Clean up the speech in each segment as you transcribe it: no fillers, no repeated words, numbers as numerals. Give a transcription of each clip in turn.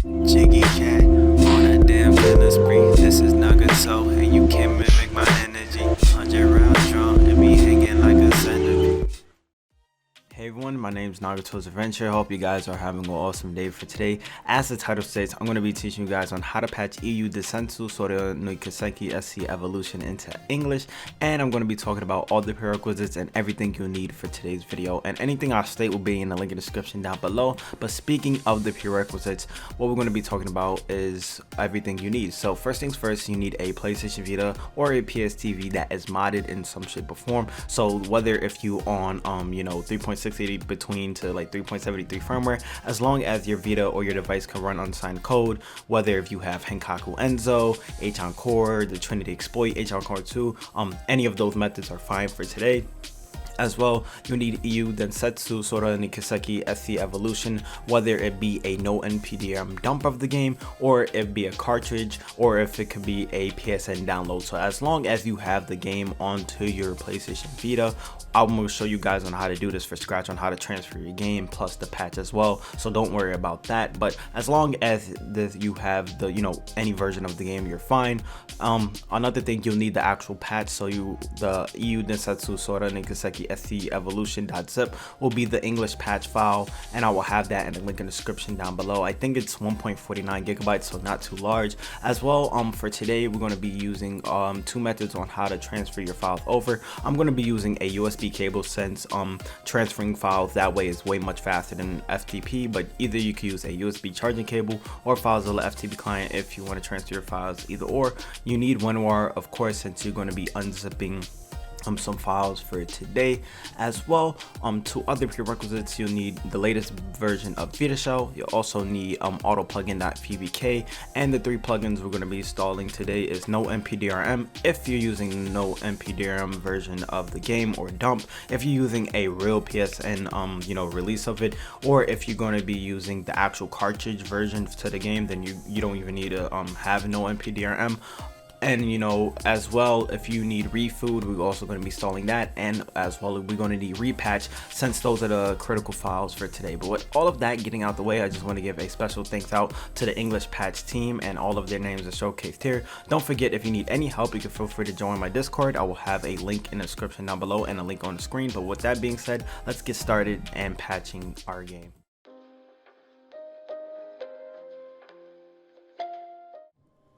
Jiggy cat on a damn killer spree. This is Nagato, and you can't mimic my energy. 100 rounds drawn and me hanging like a centipede. Hey everyone, my name is Nagato's Adventure. Hope you guys are having an awesome day for today. As the title states, I'm going to be teaching you guys on how to patch Eiyuu Densetsu Sora no Kiseki SC Evolution into English, and I'm going to be talking about all the prerequisites and everything you'll need for today's video, and anything I state will be in the link in the description down below. But speaking of the prerequisites, what we're going to be talking about is everything you need. So first things first, you need a PlayStation Vita or a PS TV that is modded in some shape or form. So whether if you on 3.680 between to like 3.73 firmware, as long as your Vita or your device can run unsigned code, whether if you have H-Encore Enzo, H-Encore, the Trinity Exploit, H-Encore 2, any of those methods are fine for today. As well, you need Eiyuu Densetsu Sora no Kiseki SC Evolution, whether it be a no NPDRM dump of the game, or it be a cartridge, or if it could be a PSN download. So as long as you have the game onto your PlayStation Vita, I'm going to show you guys on how to do this for scratch, on how to transfer your game, plus the patch as well. So don't worry about that. But as long as you have the any version of the game, you're fine. Another thing, you'll need the actual patch. So the Eiyuu Densetsu Sora no Kiseki SC Evolution.zip will be the English patch file, and I will have that in the link in the description down below. I think it's 1.49 gigabytes, so not too large. As well, for today we're going to be using two methods on how to transfer your files over. I'm going to be using a USB cable, since transferring files that way is way much faster than FTP, but either you can use a USB charging cable or FileZilla FTP client if you want to transfer your files. Either or, you need WinRAR, of course, since you're going to be unzipping some files for today. As well, two other prerequisites, you'll need the latest version of Vita Shell. You'll also need auto plugin.pvk, and the three plugins we're going to be installing today is no NPDRM if you're using no NPDRM version of the game or dump, if you're using a real PSN release of it, or if you're going to be using the actual cartridge version to the game, then you don't even need to have no NPDRM. And as well, if you need refood, we're also going to be installing that, and as well we're going to need repatch, since those are the critical files for today. But with all of that getting out the way, I just want to give a special thanks out to the English patch team, and all of their names are showcased here. Don't forget, if you need any help, you can feel free to join my Discord. I will have a link in the description down below and a link on the screen. But with that being said, let's get started and patching our game.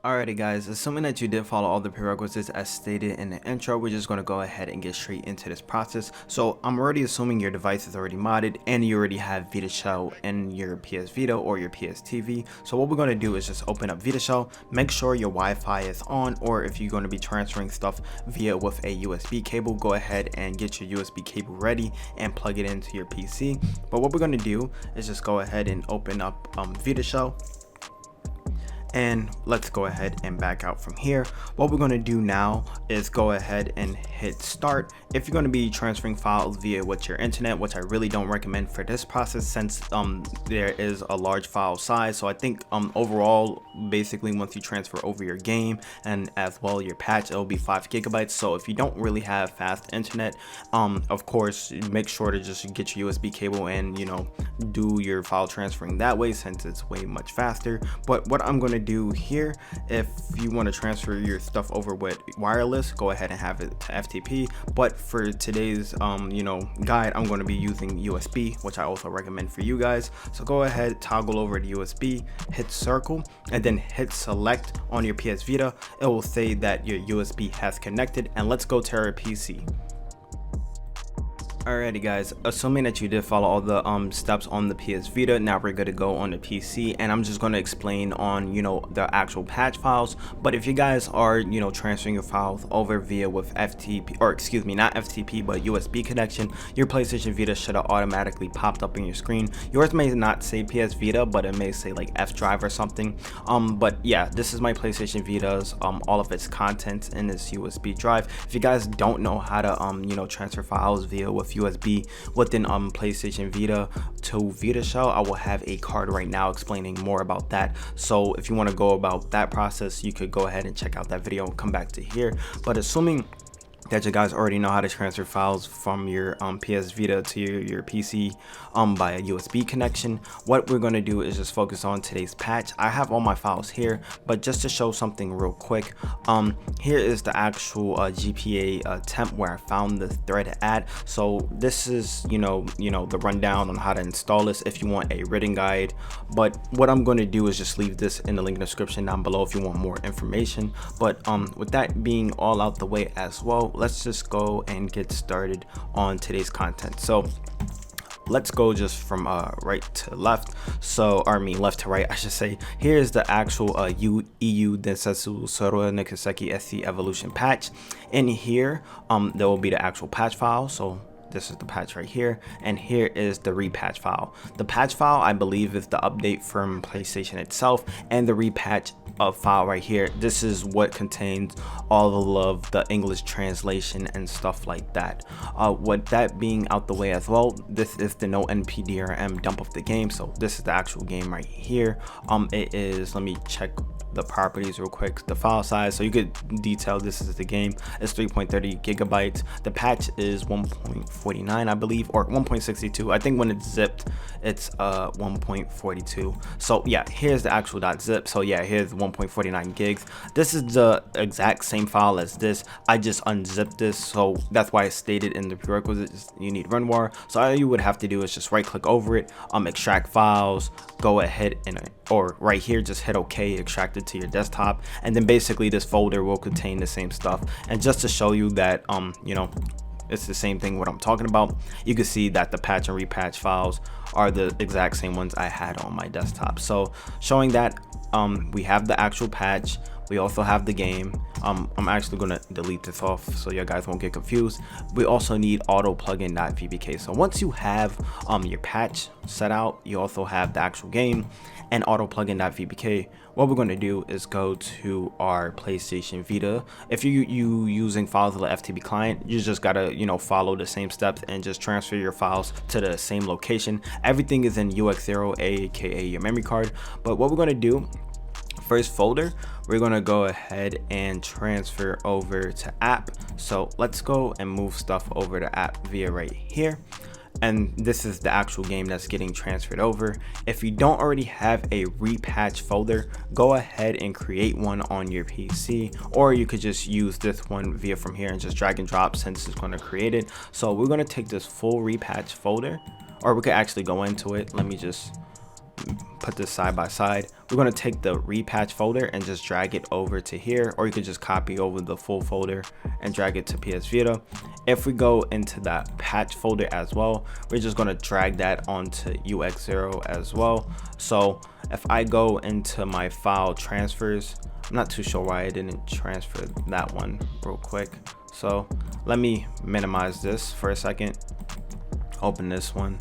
Alrighty guys, assuming that you did follow all the prerequisites as stated in the intro, we're just going to go ahead and get straight into this process. So I'm already assuming your device is already modded and you already have Vita Shell in your PS Vita or your PS TV. So what we're going to do is just open up Vita Shell, make sure your Wi-Fi is on, or if you're going to be transferring stuff via with a USB cable, go ahead and get your USB cable ready and plug it into your PC. But what we're going to do is just go ahead and open up Vita Shell. And let's go ahead and back out from here. What we're going to do now is go ahead and hit start. If you're going to be transferring files via with your internet, which I really don't recommend for this process, since there is a large file size. So I think overall, basically once you transfer over your game and as well your patch, it'll be 5 gigabytes. So if you don't really have fast internet, of course make sure to just get your USB cable and do your file transferring that way, since it's way much faster. But what I'm going to do here, if you want to transfer your stuff over with wireless, go ahead and have it to FTP. But for today's guide, I'm going to be using USB, which I also recommend for you guys. So go ahead, toggle over to USB, hit circle, and then hit select on your PS Vita. It will say that your USB has connected, and let's go to our PC. Alrighty guys, assuming that you did follow all the steps on the PS Vita, now we're good to go on the PC, and I'm just going to explain on the actual patch files. But if you guys are transferring your files over via with FTP, or excuse me, not FTP but USB connection, your PlayStation Vita should have automatically popped up on your screen. Yours may not say PS Vita, but it may say like F drive or something. But yeah, this is my PlayStation Vita's all of its contents in this USB drive. If you guys don't know how to transfer files via with USB within PlayStation Vita to Vita Shell, I will have a card right now explaining more about that. So if you want to go about that process, you could go ahead and check out that video and come back to here. But assuming that you guys already know how to transfer files from your PS Vita to your PC by a USB connection. What we're going to do is just focus on today's patch. I have all my files here, but just to show something real quick, here is the actual GPA temp where I found the thread at. So this is you know the rundown on how to install this if you want a written guide, but what I'm going to do is just leave this in the link in the description down below if you want more information. But with that being all out the way as well, let's just go and get started on today's content. So let's go just from right to left. So I mean left to right, I should say. Here's the actual Eiyuu Densetsu Sora Kiseki SC evolution patch. In here there will be the actual patch file. So this is the patch right here, and here is the repatch file. The patch file, I believe, is the update from PlayStation itself, and the repatch file right here, this is what contains all of the English translation and stuff like that. With that being out the way as well, this is the no NPDRM dump of the game. So this is the actual game right here. It is, let me check the properties real quick. The file size, so you could detail this is the game, it's 3.30 gigabytes. The patch is 1.49, I believe, or 1.62. I think when it's zipped it's 1.42. So yeah, here's the actual .zip. So yeah, here's 1.49 gigs. This is the exact same file as this. I just unzipped this, so that's why it's stated in the prerequisites you need runwar. So all you would have to do is just right click over it, extract files, go ahead and or right here just hit OK, extract it to your desktop, and then basically this folder will contain the same stuff. And just to show you that it's the same thing what I'm talking about, you can see that the patch and repatch files are the exact same ones I had on my desktop. So showing that we have the actual patch, we also have the game. I'm actually gonna delete this off so you guys won't get confused. We also need auto plugin.vbk. So once you have your patch set out, you also have the actual game and auto plugin.vbk. What we're going to do is go to our PlayStation Vita. If you using files with the FTP client, you just gotta follow the same steps and just transfer your files to the same location. Everything is in UX0, aka your memory card. But what we're going to do, first folder, we're going to go ahead and transfer over to app. So let's go and move stuff over to app via right here. And this is the actual game that's getting transferred over. If you don't already have a repatch folder, go ahead and create one on your PC, or you could just use this one via from here and just drag and drop since it's going to create it. So we're going to take this full repatch folder, or we could actually go into it. Let me just put this side by side. We're going to take the repatch folder and just drag it over to here, or you could just copy over the full folder and drag it to PS Vita. If we go into that patch folder as well, we're just going to drag that onto UX0 as well. So if I go into my file transfers, I'm not too sure why I didn't transfer that one real quick. So let me minimize this for a second, open this one.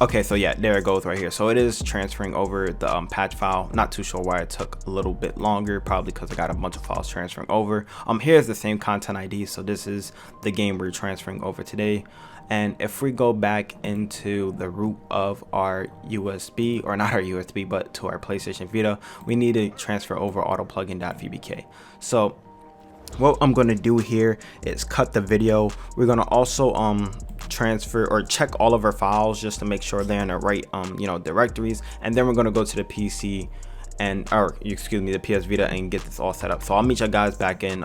Okay, so yeah, there it goes right here. So it is transferring over the patch file. Not too sure why it took a little bit longer, probably because I got a bunch of files transferring over. Here's the same content ID. So this is the game we're transferring over today. And if we go back into the root of our USB, or not our USB, but to our PlayStation Vita, we need to transfer over auto plugin.vbk. So what I'm going to do here is cut the video. We're going to also transfer or check all of our files just to make sure they're in the right directories, and then we're going to go to the PC and the PS Vita and get this all set up. So I'll meet you guys back in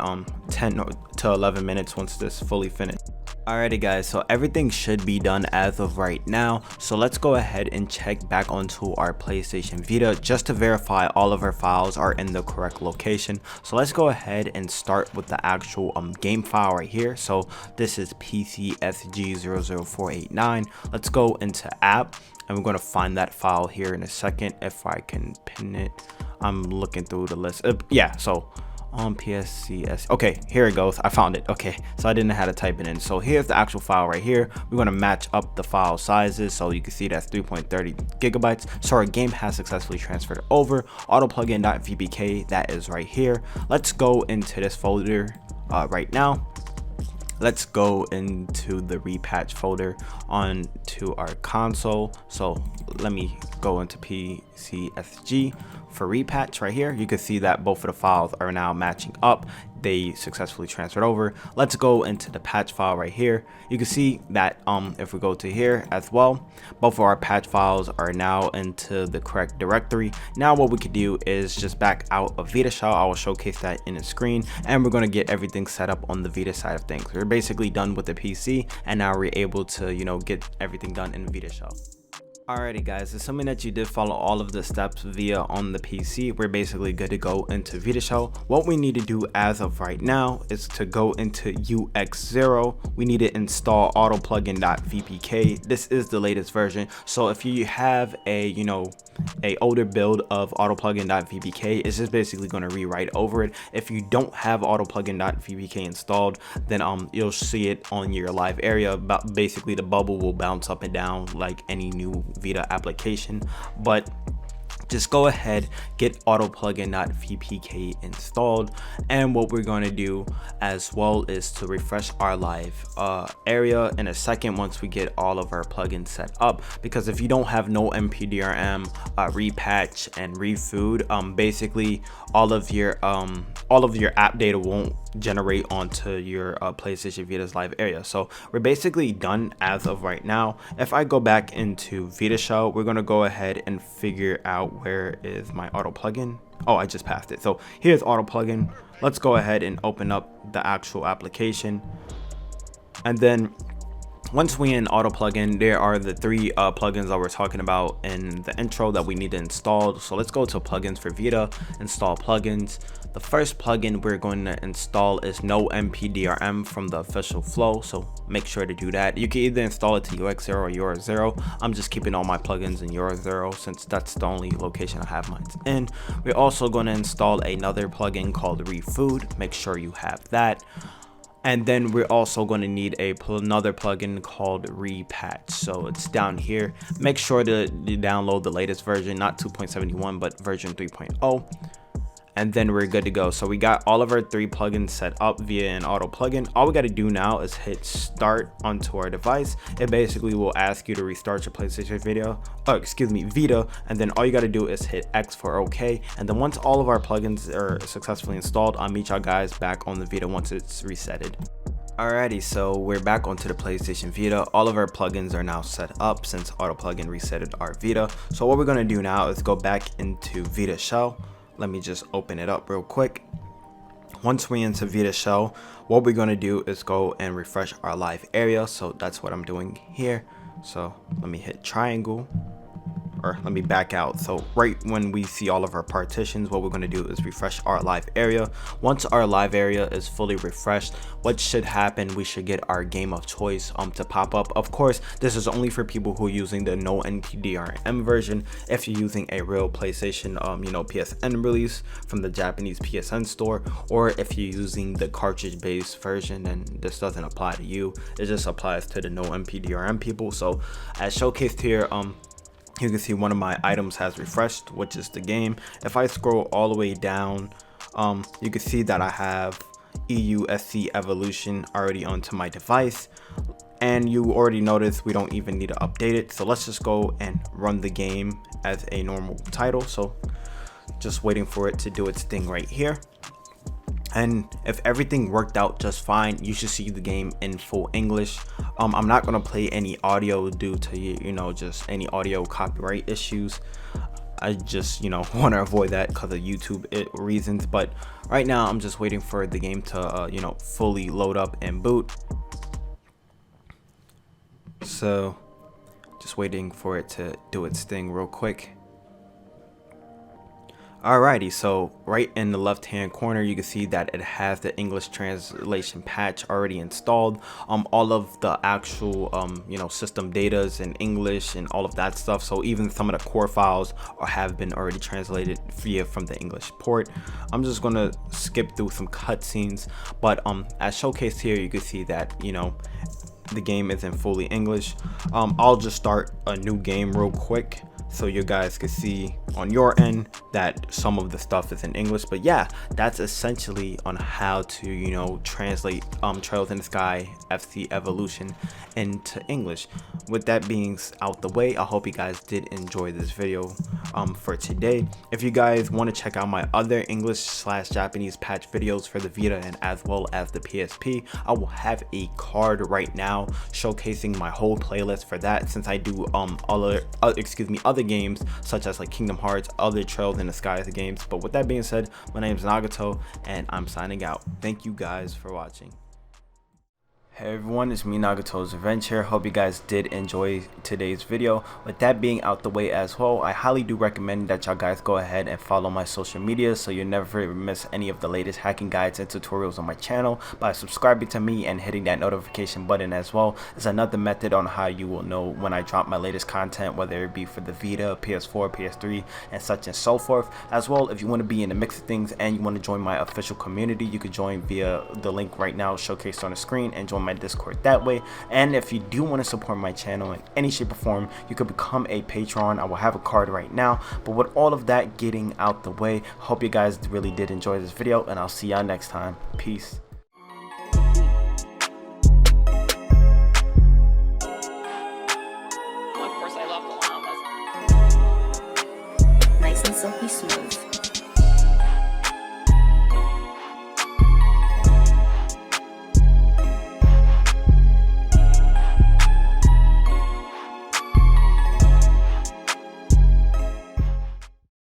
10 to 11 minutes once this is fully finished. Alrighty guys, so everything should be done as of right now. So let's go ahead and check back onto our PlayStation Vita just to verify all of our files are in the correct location. So let's go ahead and start with the actual game file right here. So this is PCSG00489. Let's go into app, and we're going to find that file here in a second if I can pin it. I'm looking through the list. Yeah, so on PSCS. Okay, here it goes. I found it. Okay, so I didn't know how to type it in. So here's the actual file right here. We're going to match up the file sizes, so you can see that's 3.30 gigabytes. So our game has successfully transferred over. Auto plugin.vbk, that is right here. Let's go into this folder right now. Let's go into the repatch folder onto our console. So let me go into PCSG for repatch right here, you can see that both of the files are now matching up. They successfully transferred over. Let's go into the patch file right here. You can see that if we go to here as well, both of our patch files are now into the correct directory. Now what we could do is just back out of Vita shell. I will showcase that in the screen, and we're going to get everything set up on the Vita side of things. We're basically done with the PC, and now we're able to, you know, get everything done in Vita shell. Alrighty guys, assuming that you did follow all of the steps via on the PC, we're basically good to go into Vita shell. What we need to do as of right now is to go into UX0. We need to install autoplugin.vpk. This is the latest version, so if you have a, you know, a older build of autoplugin.vpk, it's just basically going to rewrite over it. If you don't have autoplugin.vpk installed, then you'll see it on your live area. But basically the bubble will bounce up and down like any new Vita application. But just go ahead, get autoplugin.vpk installed, and what we're going to do as well is to refresh our live area in a second once we get all of our plugins set up, because if you don't have no mpdrm, repatch and refood, basically all of your app data won't generate onto your PlayStation Vita's live area. So we're basically done as of right now. If I go back into Vita shell, we're going to go ahead and figure out where is my auto plugin. Oh, I just passed it. So here's auto plugin. Let's go ahead and open up the actual application, and then once we in auto plugin, there are the three plugins that we're talking about in the intro that we need to install. So let's go to plugins for Vita, install plugins. The first plugin we're going to install is no mpdrm from the official flow, so make sure to do that. You can either install it to UX0 or UR0. I'm just keeping all my plugins in UR0 since that's the only location I have mine in. We're also going to install another plugin called refood. Make sure you have that. And then we're also going to need another plugin called repatch. So it's down here. Make sure to download the latest version, not 2.71, but version 3.0. And then we're good to go. So we got all of our three plugins set up via an auto plugin. All we got to do now is hit start onto our device. It basically will ask you to restart your PlayStation Vita, and then all you got to do is hit X for OK. And then once all of our plugins are successfully installed, I'll meet y'all guys back on the Vita once it's resetted. Alrighty, so we're back onto the PlayStation Vita. All of our plugins are now set up since auto plugin resetted our Vita. So what we're going to do now is go back into Vita shell. Let me just open it up real quick. Once we're into Vita shell, what we're going to do is go and refresh our live area. So that's what I'm doing here. So let me hit triangle, or let me back out. So right when we see all of our partitions, what we're going to do is refresh our live area. Once our live area is fully refreshed, what should happen, we should get our game of choice to pop up. Of course, this is only for people who are using the no NPDRM version. If you're using a real PlayStation PSN release from the Japanese PSN store, or if you're using the cartridge based version, then this doesn't apply to you. It just applies to the no NPDRM people. So as showcased here, you can see one of my items has refreshed, which is the game. If I scroll all the way down, you can see that I have Eiyuu Evolution already onto my device, and you already noticed we don't even need to update it. So let's just go and run the game as a normal title. So just waiting for it to do its thing right here. And if everything worked out just fine, you should see the game in full English. I'm not going to play any audio due to, just any audio copyright issues. I just, want to avoid that because of YouTube reasons. But right now, I'm just waiting for the game to, fully load up and boot. So just waiting for it to do its thing real quick. Alrighty, so right in the left hand corner, you can see that it has the English translation patch already installed. All of the actual system data is in English and all of that stuff. So even some of the core files have been already translated from the English port. I'm just gonna skip through some cutscenes, but as showcased here, you can see that the game is in fully English. I'll just start a new game real quick so you guys can see on your end that some of the stuff is in English. But yeah, that's essentially on how to, you know, translate Trails in the Sky FC Evolution into English. With that being out the way, I hope you guys did enjoy this video for today. If you guys want to check out my other English/Japanese patch videos for the Vita and as well as the PSP, I will have a card right now showcasing my whole playlist for that, since I do other games such as like Kingdom Hearts, other Trails in the Skies games. But with that being said, my name is Nagato and I'm signing out. Thank you guys for watching. Hey everyone, it's me, Nagato's Adventure. Hope you guys did enjoy today's video. With that being out the way as well, I highly do recommend that y'all guys go ahead and follow my social media so you never miss any of the latest hacking guides and tutorials on my channel. By subscribing to me and hitting that notification button as well is another method on how you will know when I drop my latest content, whether it be for the Vita, PS4, PS3, and such and so forth. As well, if you want to be in the mix of things and you want to join my official community, you could join via the link right now showcased on the screen and join my Discord that way. And if you do want to support my channel in any shape or form, you could become a patron. I will have a card right now. But with all of that getting out the way, hope you guys really did enjoy this video, and I'll see y'all next time. Peace.